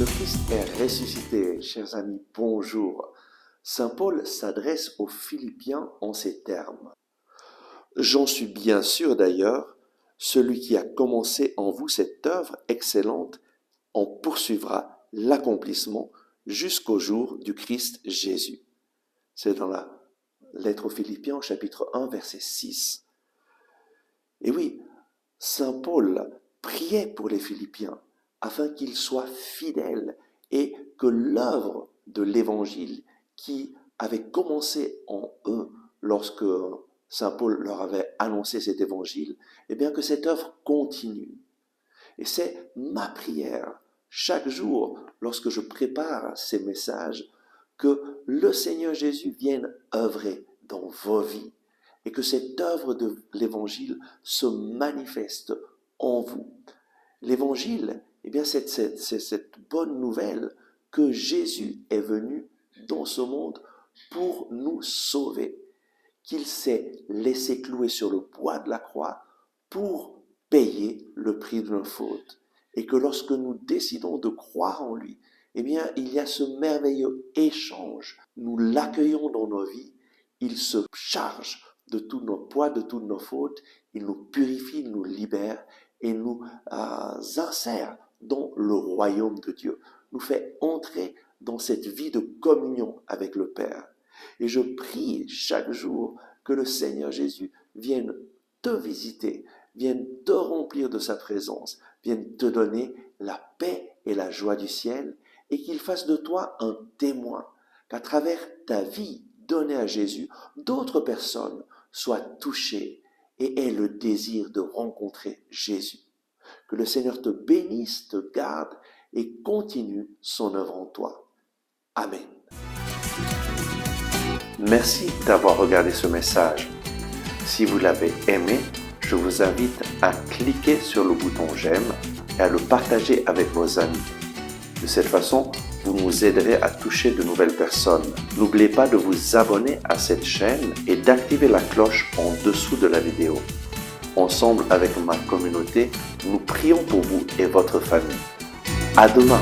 Le Christ est ressuscité, chers amis, bonjour. Saint Paul s'adresse aux Philippiens en ces termes. J'en suis bien sûr d'ailleurs, celui qui a commencé en vous cette œuvre excellente en poursuivra l'accomplissement jusqu'au jour du Christ Jésus. C'est dans la lettre aux Philippiens, chapitre 1, verset 6. Et oui, Saint Paul priait pour les Philippiens afin qu'ils soient fidèles et que l'œuvre de l'Évangile qui avait commencé en eux lorsque Saint Paul leur avait annoncé cet Évangile, eh bien que cette œuvre continue. Et c'est ma prière chaque jour lorsque je prépare ces messages que le Seigneur Jésus vienne œuvrer dans vos vies et que cette œuvre de l'Évangile se manifeste en vous. L'Évangile, eh bien, c'est cette bonne nouvelle que Jésus est venu dans ce monde pour nous sauver, qu'il s'est laissé clouer sur le bois de la croix pour payer le prix de nos fautes. Et que lorsque nous décidons de croire en lui, eh bien, il y a ce merveilleux échange. Nous l'accueillons dans nos vies, il se charge de tous nos poids, de toutes nos fautes, il nous purifie, il nous libère et nous insère dans le royaume de Dieu, nous fait entrer dans cette vie de communion avec le Père. Et je prie chaque jour que le Seigneur Jésus vienne te visiter, vienne te remplir de sa présence, vienne te donner la paix et la joie du ciel et qu'il fasse de toi un témoin, qu'à travers ta vie donnée à Jésus, d'autres personnes soient touchées et aient le désir de rencontrer Jésus. Que le Seigneur te bénisse, te garde et continue son œuvre en toi. Amen. Merci d'avoir regardé ce message. Si vous l'avez aimé, je vous invite à cliquer sur le bouton j'aime et à le partager avec vos amis. De cette façon, vous nous aiderez à toucher de nouvelles personnes. N'oubliez pas de vous abonner à cette chaîne et d'activer la cloche en dessous de la vidéo. Ensemble avec ma communauté, nous prions pour vous et votre famille. À demain!